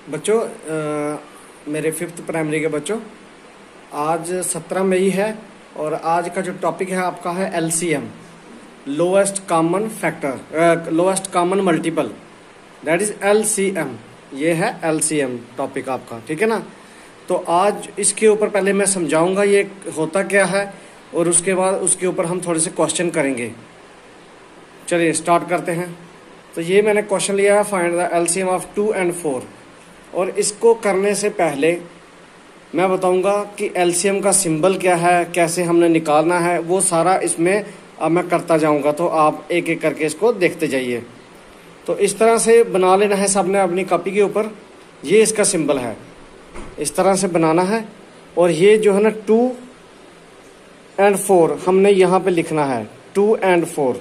बच्चों मेरे 5th primary के बच्चों, आज 17 मई है और आज का जो टॉपिक है आपका है LCM, lowest common factor, lowest common multiple, that is LCM. ये है एलसीएम टॉपिक आपका, ठीक है ना। तो आज इसके ऊपर पहले मैं समझाऊंगा ये होता क्या है और उसके बाद उसके ऊपर हम थोड़े से क्वेश्चन करेंगे। चलिए स्टार्ट करते हैं। तो ये मैंने क्वेश्चन लिया है, find the LCM of 2 and 4। और इसको करने से पहले मैं बताऊंगा कि एलसीएम का सिंबल क्या है, कैसे हमने निकालना है, वो सारा इसमें अब मैं करता जाऊंगा। तो आप एक एक करके इसको देखते जाइए। तो इस तरह से बना लेना है सबने अपनी कॉपी के ऊपर। ये इसका सिंबल है, इस तरह से बनाना है। और ये जो है ना 2 and 4 हमने यहाँ पे लिखना है, 2 and 4।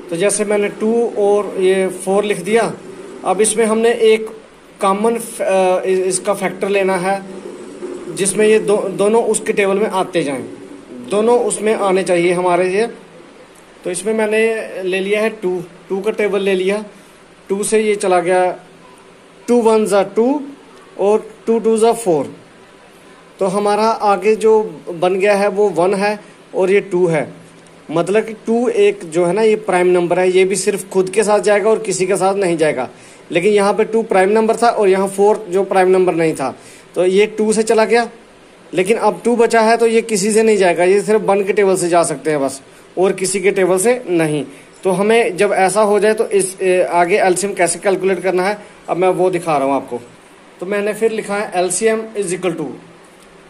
तो जैसे मैंने 2 और ये 4 लिख दिया। अब इसमें हमने एक कॉमन इसका फैक्टर लेना है जिसमें ये दोनों उसके टेबल में आते जाएं, दोनों उसमें आने चाहिए हमारे ये। तो इसमें मैंने ले लिया है 2 का टेबल ले लिया। 2 से ये चला गया 2 1 2 और 2 2 4। तो हमारा आगे जो बन गया है वो 1 है और ये 2 है। मतलब कि 2 एक जो है ना ये प्राइम नंबर है, ये भी सिर्फ खुद के साथ जाएगा और किसी के साथ नहीं जाएगा। लेकिन यहाँ पे 2 प्राइम नंबर था और यहाँ 4 जो प्राइम नंबर नहीं था, तो ये 2 से चला गया। लेकिन अब 2 बचा है तो ये किसी से नहीं जाएगा, ये सिर्फ 1 के टेबल से जा सकते हैं बस, और किसी के टेबल से नहीं। तो हमें जब ऐसा हो जाए तो इस आगे एलसीएम कैसे कैलकुलेट करना है अब मैं वो दिखा रहा हूँ आपको। तो मैंने फिर लिखा है एलसीएम इज इक्वल टू,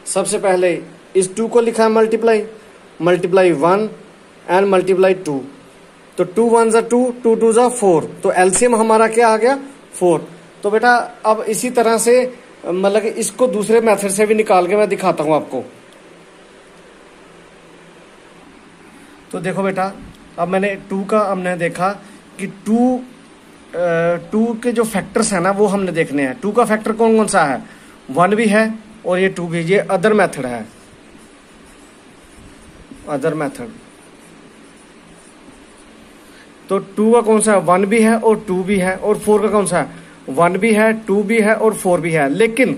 सबसे पहले इस 2 को लिखा है मल्टीप्लाई 1 एंड मल्टीप्लाई 2। तो 2 1 2, 2 2 4। तो एलसीएम हमारा क्या आ गया 4। तो बेटा अब इसी तरह से मतलब कि इसको दूसरे मेथड से भी निकाल के मैं दिखाता हूं आपको। तो देखो बेटा, अब मैंने 2 का हमने देखा कि 2 के जो फैक्टर्स है ना वो हमने देखने हैं। 2 का फैक्टर कौन कौन सा है, 1 भी है और ये 2 भी। ये अदर मेथड है, अदर मेथड। तो 2 का कौन सा है, 1 भी है और 2 भी है। और 4 का कौन सा है, 1 भी है, 2 भी है और 4 भी है। लेकिन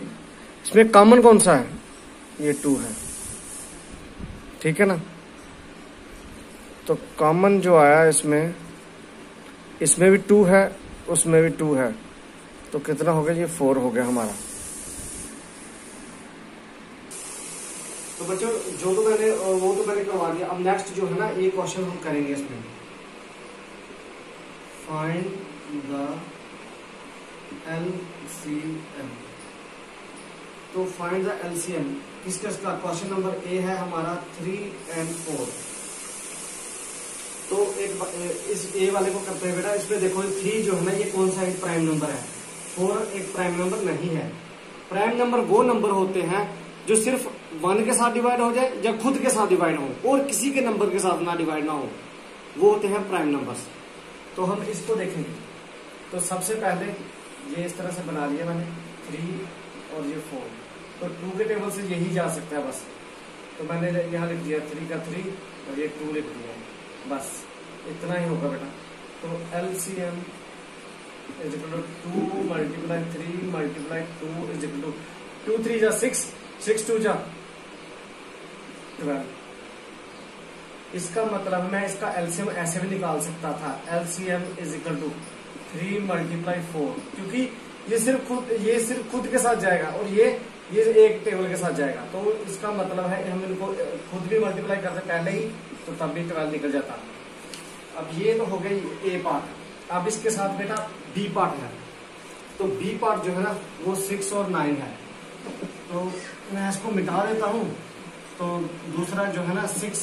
इसमें कॉमन कौन सा है, ये 2 है, ठीक है ना। तो कॉमन जो आया इसमें भी 2 है, उसमें भी 2 है। तो कितना हो गया, ये 4 हो गया हमारा। तो बच्चों जो तो मैंने वो तो मैंने करवा दिया। अब नेक्स्ट जो है ना ये क्वेश्चन हम करेंगे इसमें, फाइंड द एलसीएम। तो फाइंड द एलसीएम किसका, क्वेश्चन नंबर ए है हमारा 3 and 4। तो एक इस ए वाले को करते हैं बेटा। इसमें देखो 3 जो है ना ये कौन सा एक प्राइम नंबर है, 4 एक प्राइम नंबर नहीं है। प्राइम नंबर वो नंबर होते हैं जो सिर्फ 1 के साथ डिवाइड हो जाए या खुद के साथ डिवाइड हो और किसी के नंबर के साथ ना डिवाइड ना हो, वो होते हैं प्राइम नंबर्स। तो हम इसको देखेंगे। तो सबसे पहले ये इस तरह से बना लिया मैंने 3 और ये 4। तो 2 के टेबल से यही जा सकता है बस। तो मैंने यहाँ लिख दिया 3 का 3 और ये 2 लिख दिया, बस इतना ही होगा बेटा। तो LCM is equal to 2 multiply 3 multiply 2 is equal to 2 3 जा 6, 6 2 जा 12। इसका मतलब मैं इसका एलसीएम ऐसे भी निकाल सकता था, LCM is equal to 3 multiply 4, क्योंकि ये सिर्फ खुद के साथ जाएगा और ये एक टेबल के साथ जाएगा। तो इसका मतलब है हम इनको खुद भी मल्टीप्लाई करते पहले ही, तो तब भी 12 निकल जाता। अब ये तो हो गई ए पार्ट। अब इसके साथ बेटा बी पार्ट है। तो बी पार्ट जो है ना वो 6 और 9 है। तो मैं इसको मिटा देता हूं। तो दूसरा जो है ना 6,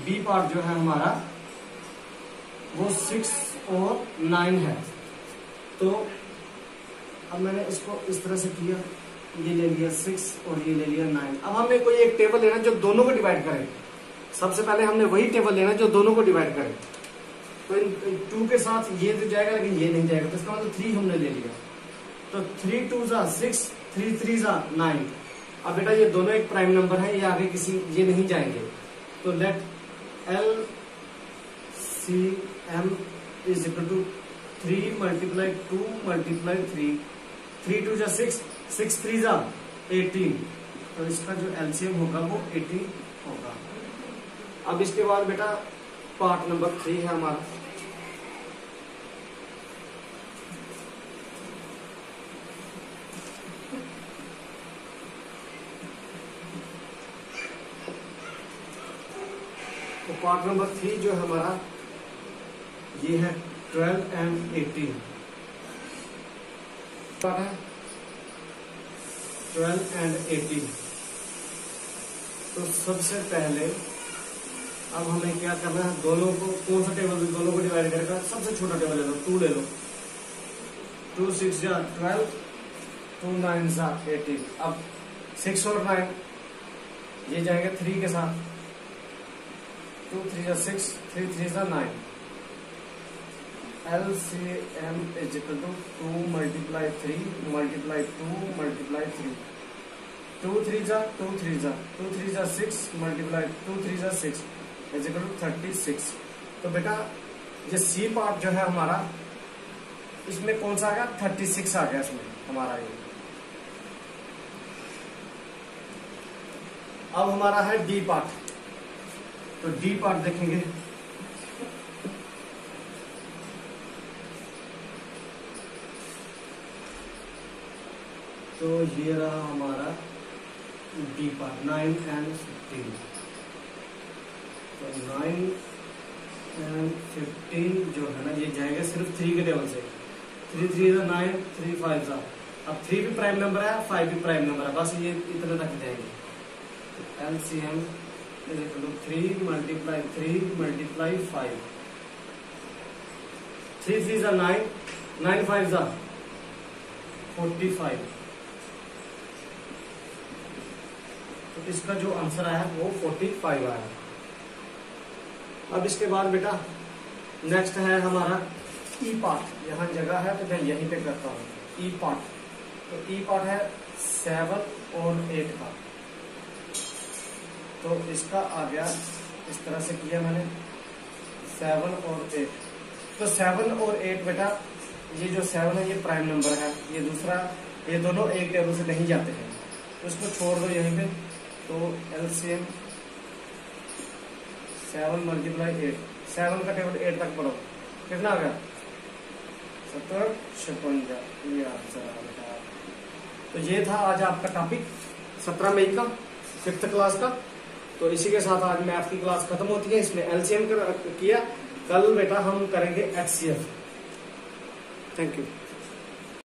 बी पार्ट जो है हमारा वो 6 और 9 है। तो अब मैंने इसको इस तरह से किया, ये ले लिया 6 और ये ले लिया 9। अब हमें कोई एक टेबल लेना जो दोनों को डिवाइड करे। सबसे पहले हमने वही टेबल लेना जो दोनों को डिवाइड करे। तो इन 2 के साथ ये तो जाएगा लेकिन ये नहीं जाएगा, तो इसका मतलब 3 हमने ले लिया। तो 3 2 6, 3 3 9। अब बेटा ये दोनों एक प्राइम नंबर है, ये आगे किसी ये नहीं जाएंगे। तो let LCM is equal to 3 multiply 2 multiply 3, 3 2 जा 6, 6 3 जा 18, तो इसका जो एलसीएम होगा वो 18 होगा। अब इसके बाद बेटा पार्ट नंबर 3 है हमारा। तो पार्ट नंबर 3 जो है हमारा ये है 12 एंड 18। 12 एंड 18। तो सबसे पहले अब हमें क्या करना है, दोनों को कौन सा टेबल दोनों को डिवाइड करेगा, सबसे छोटा टेबल ले लो, 2 ले लो। 2 6 जा 12, 2 9 जा 18। अब 6 और 9 ये जाएंगे 3 के साथ, 2 3 जा 6, 3 3 जा 9। LCM is equal to 2 multiply 3 multiply 2 multiply 3, 2 3 जा 2 3 जा 2 3 जा 6 multiply 2 3 जा 6 is equal to 36। तो बेटा ये C पार्ट जो है हमारा, इसमें कौन सा आ गया, 36 आ गया इसमें हमारा ये। अब हमारा है D पार्ट। तो D पार्ट देखेंगे, तो ये रहा हमारा डी पार्ट 9 एंड 15। तो 9 एंड 15 जो है ना ये जाएगा सिर्फ 3 के टेबल से। 3 3 जा 9, 3 5 जा, अब 3 भी प्राइम नंबर है, 5 भी प्राइम नंबर है, बस ये इतने तक जाएंगे। एलसीएम 3 मल्टीप्लाई 3 मल्टीप्लाई 5, 3 3 जा 9, 9 5 जा 45। तो इसका जो आंसर आया वो 45 आया। अब इसके बाद बेटा नेक्स्ट है हमारा ई पार्ट। यहाँ जगह है तो मैं यहीं पे करता हूँ ई पार्ट। तो ई पार्ट है 7 और 8 का। तो इसका आ गया, इस तरह से किया मैंने 7 और 8। तो 7 और 8 बेटा, ये जो 7 है ये प्राइम नंबर है, ये दूसरा, ये दोनों एक टेबल से नहीं जाते हैं, तो इसको छोड़ दो यहीं पे। तो एलसीएम 7 मल्टीप्लाई 8, 7 का टेबल 8 तक पढ़ो, कितना आ गया 70 56। ये आंसर आ बेटा। तो ये था आज आपका टॉपिक 17 मई का 5th क्लास का। तो इसी के साथ आज मैथ की क्लास खत्म होती है। इसमें एलसीएम किया, कल बेटा हम करेंगे एचसीएफ। Thank you.